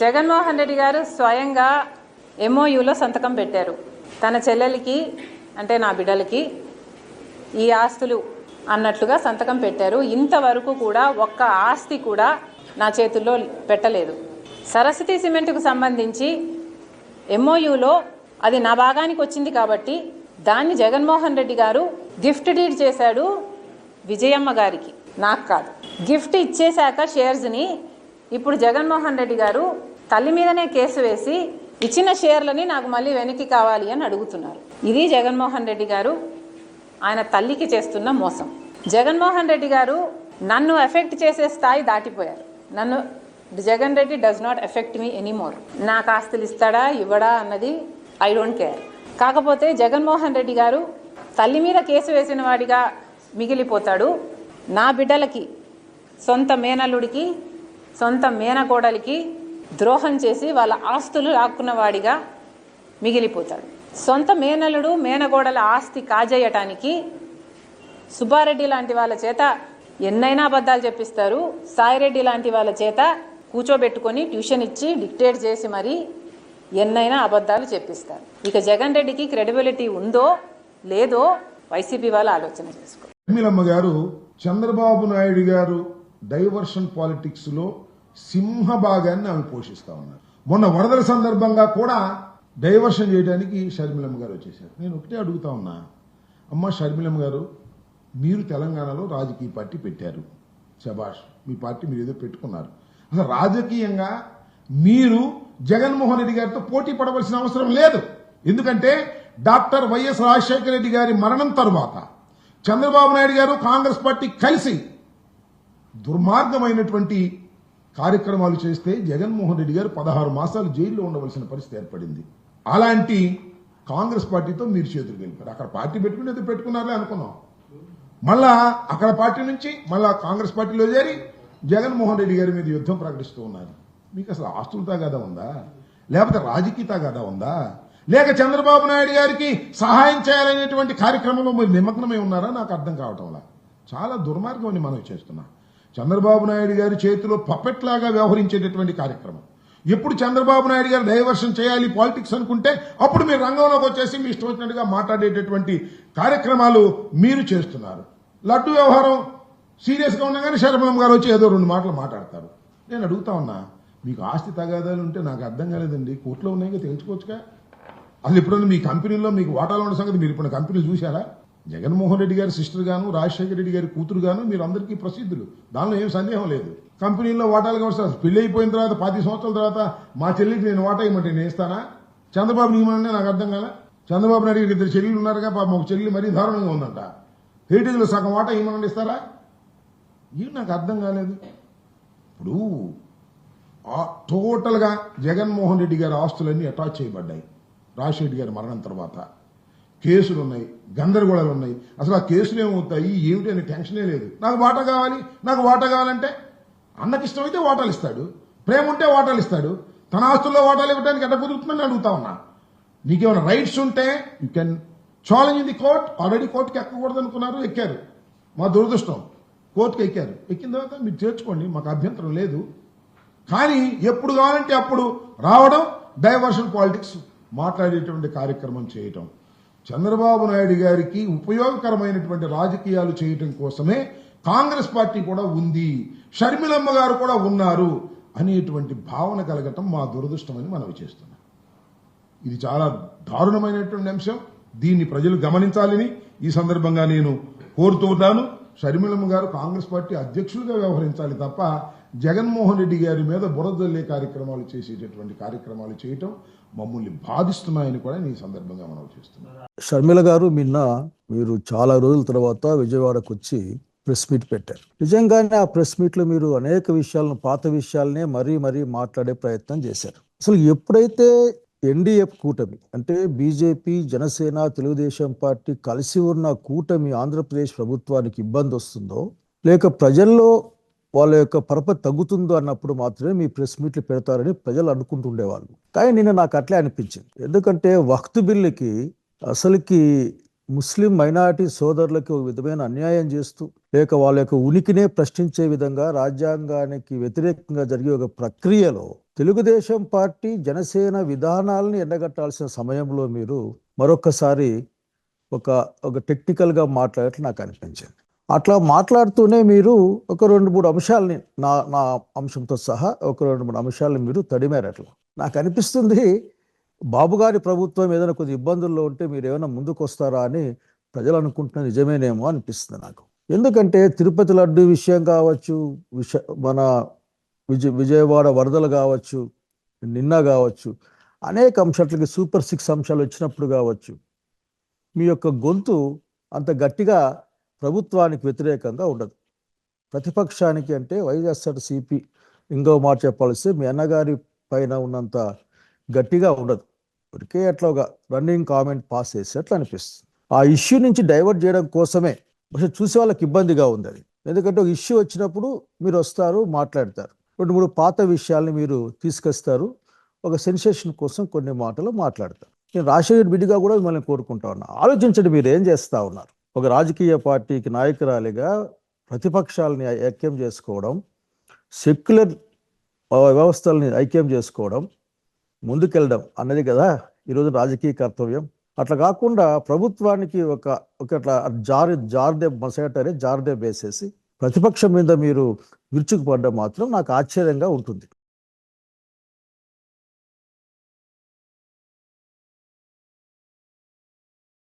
జగన్మోహన్ రెడ్డి గారు స్వయంగా ఎంఓయూలో సంతకం పెట్టారు. తన చెల్లెలికి అంటే నా బిడ్డలకి ఈ ఆస్తులు అన్నట్లుగా సంతకం పెట్టారు. ఇంతవరకు కూడా ఒక్క ఆస్తి కూడా నా చేతుల్లో పెట్టలేదు. సరస్వతి సిమెంట్కు సంబంధించి ఎంఓయూలో అది నా భాగానికి వచ్చింది కాబట్టి దాన్ని జగన్మోహన్ రెడ్డి గారు గిఫ్ట్ డీడ్ చేశాడు విజయమ్మ గారికి, నాకు కాదు. గిఫ్ట్ ఇచ్చేశాక షేర్స్ని ఇప్పుడు జగన్మోహన్ రెడ్డి గారు తల్లి మీదనే కేసు వేసి ఇచ్చిన షేర్లని నాకు మళ్ళీ వెనక్కి కావాలి అని అడుగుతున్నారు. ఇది జగన్మోహన్ రెడ్డి గారు ఆయన తల్లికి చేస్తున్న మోసం. జగన్మోహన్ రెడ్డి గారు నన్ను ఎఫెక్ట్ చేసే స్థాయి దాటిపోయారు. Jagan Reddy does not affect me anymore. నాకు ఆస్తులు ఇస్తాడా ఇవ్వడా అన్నది ఐ డోంట్ కేర్. కాకపోతే జగన్మోహన్ రెడ్డి గారు తల్లి మీద కేసు వేసిన వాడిగా మిగిలిపోతాడు. నా బిడ్డలకి, సొంత మేనల్లుడికి, సొంత మేనకోడలికి ద్రోహం చేసి వాళ్ళ ఆస్తులు లాక్కున్న వాడిగా మిగిలిపోతాడు. సొంత మేనల్లుడు మేనగోడల ఆస్తి కాజేయటానికి సుబ్బారెడ్డి లాంటి వాళ్ళ చేత ఎన్నైనా అబద్ధాలు చెప్పిస్తారు. సాయిరెడ్డి లాంటి వాళ్ళ చేత కూర్చోబెట్టుకొని ట్యూషన్ ఇచ్చి డిక్టేట్ చేసి మరీ ఎన్నైనా అబద్ధాలు చెప్పిస్తారు. ఇక జగన్ రెడ్డికి క్రెడిబిలిటీ ఉందో లేదో వైసీపీ వాళ్ళు ఆలోచన చేసుకో. షర్మిలమ్మ గారు చంద్రబాబు నాయుడు గారు డైవర్షన్ పాలిటిక్స్ లో సింహభాగాన్ని ఆమె పోషిస్తా ఉన్నారు. మొన్న వరదల సందర్భంగా కూడా డైవర్షన్ చేయడానికి షర్మిలమ్మ గారు వచ్చేసారు. నేను ఒకటే అడుగుతా ఉన్నా, అమ్మ షర్మిలమ్మ గారు, మీరు తెలంగాణలో రాజకీయ పార్టీ పెట్టారు, శబాష్, మీ పార్టీ మీరు ఏదో పెట్టుకున్నారు. అసలు రాజకీయంగా మీరు జగన్మోహన్ రెడ్డి గారితో పోటీ పడవలసిన అవసరం లేదు. ఎందుకంటే డాక్టర్ వైఎస్ రాజశేఖర రెడ్డి గారి మరణం తరువాత చంద్రబాబు నాయుడు గారు కాంగ్రెస్ పార్టీ కలిసి దుర్మార్గమైనటువంటి కార్యక్రమాలు చేస్తే జగన్మోహన్ రెడ్డి గారు 16 మాసాలు జైల్లో ఉండవలసిన పరిస్థితి ఏర్పడింది. అలాంటి కాంగ్రెస్ పార్టీతో మీరు చేతులు గెలిపారు. అక్కడ పార్టీ పెట్టుకునేది పెట్టుకున్నారే అనుకున్నాం. మళ్ళా అక్కడ పార్టీ నుంచి మళ్ళా కాంగ్రెస్ పార్టీలో చేరి జగన్మోహన్ రెడ్డి గారి మీద యుద్ధం ప్రకటిస్తూ ఉన్నారు. మీకు అసలు ఆస్తుల తగాదా ఉందా, లేకపోతే రాజకీయ తగాదా ఉందా, లేక చంద్రబాబు నాయుడు గారికి సహాయం చేయాలనేటువంటి కార్యక్రమంలో మీరు నిమగ్నమై ఉన్నారా? నాకు అర్థం కావటంలా. చాలా దుర్మార్గం అని మనం చేస్తున్నాం. చంద్రబాబు నాయుడు గారి చేతిలో పప్పెట్ లాగా వ్యవహరించేటటువంటి కార్యక్రమం. ఎప్పుడు చంద్రబాబు నాయుడు గారు డైవర్షన్ చేయాలి పాలిటిక్స్ అనుకుంటే అప్పుడు మీరు రంగంలోకి వచ్చేసి మీ ఇష్టం వచ్చినట్టుగా మాట్లాడేటటువంటి కార్యక్రమాలు మీరు చేస్తున్నారు. లడ్డు వ్యవహారం సీరియస్ గా ఉండగానే శర్మలమ్మ గారు వచ్చి ఏదో 2 మాటలు మాట్లాడతారు. నేను అడుగుతా ఉన్నా, మీకు ఆస్తి తగాదాలు ఉంటే నాకు అర్థం కాలేదండి, కోర్టులో ఉన్నాయిగా తెలుసుకోవచ్చుగా. అసలు ఎప్పుడైనా మీ కంపెనీలో మీకు వాటాలు ఉన్న సంగతి మీరు ఇప్పుడు కంపెనీలు చూశారా? జగన్మోహన్ రెడ్డి గారి సిస్టర్ గాను, రాజశేఖర రెడ్డి గారి కూతురు గాను మీరు అందరికీ ప్రసిద్ధులు, దానిలో ఏం సందేహం లేదు. కంపెనీల్లో వాటాలుగా వస్తారు. పెళ్లి అయిపోయిన తర్వాత 10 సంవత్సరాల తర్వాత మా చెల్లికి నేను వాటా ఇవ్వమంటే నేను ఇస్తానా? చంద్రబాబు నియమనే నాకు అర్థం కాలే. చంద్రబాబు నాయుడు గారికి 2 చెల్లెలు ఉన్నారుగా, పాపం ఒక చెల్లి మరీ దారుణంగా ఉందంట. హెరిటేజ్లో సగం వాటా ఇవ్వమని ఇస్తారా? ఇవి నాకు అర్థం కాలేదు. ఇప్పుడు టోటల్గా జగన్మోహన్ రెడ్డి గారి ఆస్తులన్నీ అటాచ్ చేయబడ్డాయి. రాజశేఖర గారి మరణం తర్వాత కేసులు ఉన్నాయి, గందరగోళాలు ఉన్నాయి. అసలు ఆ కేసులు ఏమవుతాయి ఏమిటి అనే టెన్షనే లేదు. నాకు వాటా కావాలి, నాకు వాటా కావాలంటే అన్నకి ఇష్టమైతే వాటాలు ఇస్తాడు, ప్రేమ ఉంటే వాటాలు ఇస్తాడు. తన ఆస్తుల్లో వాటాలు ఇవ్వడానికి ఎట్లా కుదురుతుందని అడుగుతా ఉన్నా. నీకేమైనా రైట్స్ ఉంటే you can challenge the court. Already కోర్టుకి ఎక్కకూడదు అనుకున్నారు, ఎక్కారు. మా దురదృష్టం, కోర్టుకి ఎక్కారు. ఎక్కిన తర్వాత మీరు చేర్చుకోండి, మాకు అభ్యంతరం లేదు. కానీ ఎప్పుడు కావాలంటే అప్పుడు రావడం, డైవర్షన్ పాలిటిక్స్ మాట్లాడేటువంటి కార్యక్రమం చేయటం, చంద్రబాబు నాయుడు గారికి ఉపయోగకరమైనటువంటి రాజకీయాలు చేయటం కోసమే కాంగ్రెస్ పార్టీ కూడా ఉంది, షర్మిలమ్మ గారు కూడా ఉన్నారు అనేటువంటి భావన కలగటం మా దురదృష్టమని మనవి చేస్తున్నాం. ఇది చాలా దారుణమైనటువంటి అంశం. దీన్ని ప్రజలు గమనించాలని ఈ సందర్భంగా నేను కోరుతూ ఉన్నాను. షర్మిలమ్మ గారు కాంగ్రెస్ పార్టీ అధ్యక్షులుగా వ్యవహరించాలి తప్ప జగన్మోహన్ రెడ్డి గారి మీద బురదల్లే కార్యక్రమాలు చేసేటటువంటి కార్యక్రమాలు చేయటం మమ్మల్ని బాధిస్తున్నాయని కూడా ఈ సందర్భంగా మనం చేస్తున్నాం. షర్మిల గారు మీరు చాలా రోజుల తర్వాత విజయవాడకు వచ్చి ప్రెస్ మీట్ పెట్టారు. నిజంగానే ఆ ప్రెస్ మీట్ లో మీరు అనేక విషయాలను, పాత విషయాలనే మరీ మాట్లాడే ప్రయత్నం చేశారు. అసలు ఎప్పుడైతే ఎన్డీఎఫ్ కూటమి అంటే బీజేపీ, జనసేన, తెలుగుదేశం పార్టీ కలిసి ఉన్న కూటమి ఆంధ్రప్రదేశ్ ప్రభుత్వానికి ఇబ్బంది వస్తుందో, లేక ప్రజల్లో వాళ్ళ యొక్క పరపతి తగ్గుతుందో అన్నప్పుడు మాత్రమే మీ ప్రెస్ మీట్లు పెడతారని ప్రజలు అనుకుంటుండేవాళ్ళు. కానీ నిన్న నాకు అట్లే అనిపించింది. ఎందుకంటే వక్త్ బిల్లుకి అసలుకి ముస్లిం మైనారిటీ సోదరులకు ఒక విధమైన అన్యాయం చేస్తూ, లేక వాళ్ళ యొక్క ఉనికినే ప్రశ్నించే విధంగా రాజ్యాంగానికి వ్యతిరేకంగా జరిగే ఒక ప్రక్రియలో తెలుగుదేశం పార్టీ జనసేన విధానాలను ఎండగట్టాల్సిన సమయంలో మీరు మరొక్కసారి ఒక టెక్నికల్గా మాట్లాడేట్లు నాకు అనిపించింది. అట్లా మాట్లాడుతూనే మీరు ఒక 2-3 అంశాలని నా అంశంతో సహా ఒక 2-3 అంశాలను మీరు తడిమారు. అట్లా నాకు అనిపిస్తుంది బాబు గారి ప్రభుత్వం ఏదైనా కొద్ది ఇబ్బందుల్లో ఉంటే మీరు ఏమైనా ముందుకు వస్తారా అని ప్రజలు అనుకుంటున్న నిజమేనేమో అనిపిస్తుంది నాకు. ఎందుకంటే తిరుపతి లడ్డు విషయం కావచ్చు, మన విజయవాడ వరదలు కావచ్చు, నిన్న కావచ్చు, అనేక అంశాలకి సూపర్ 6 అంశాలు వచ్చినప్పుడు కావచ్చు, మీ యొక్క గొంతు అంత గట్టిగా ప్రభుత్వానికి వ్యతిరేకంగా ఉండదు. ప్రతిపక్షానికి అంటే వైఎస్ఆర్సీపీ ఇంకో మాట చెప్పాల్సి మీ అన్నగారి పైన ఉన్నంత గట్టిగా ఉండదు. ఇప్పటికే అట్లా ఒక రన్నింగ్ కామెంట్ పాస్ చేసేట్లు అనిపిస్తుంది. ఆ ఇష్యూ నుంచి డైవర్ట్ చేయడం కోసమే പക്ഷെ చూసే వాళ్ళకి ఇబ్బందిగా ఉంది అది. ఎందుకంటే ఒక ఇష్యూ వచ్చినప్పుడు మీరు వస్తారు, మాట్లాడతారు, 2-3 పాత విషయాల్ని మీరు తీసుకొస్తారు, ఒక సెన్సేషన్ కోసం కొన్ని మాటలు మాట్లాడతారు. నేను రాజశేఖర్ బిడ్డగా కూడా మిమ్మల్ని కోరుకుంటా ఉన్నా, ఆలోచించండి మీరు ఏం చేస్తూ ఉన్నారు. ఒక రాజకీయ పార్టీకి నాయకురాలిగా ప్రతిపక్షాలని ఐక్యం చేసుకోవడం, సెక్యులర్ వ్యవస్థల్ని ఐక్యం చేసుకోవడం, ముందుకెళ్ళడం అన్నది కదా ఈరోజు రాజకీయ కర్తవ్యం. అట్లా కాకుండా ప్రభుత్వానికి ఒకట్లా జార్దే బేసేసి ప్రతిపక్షం మీద మీరు విరుచుకుపడ్డం మాత్రం నాకు ఆశ్చర్యంగా ఉంటుంది.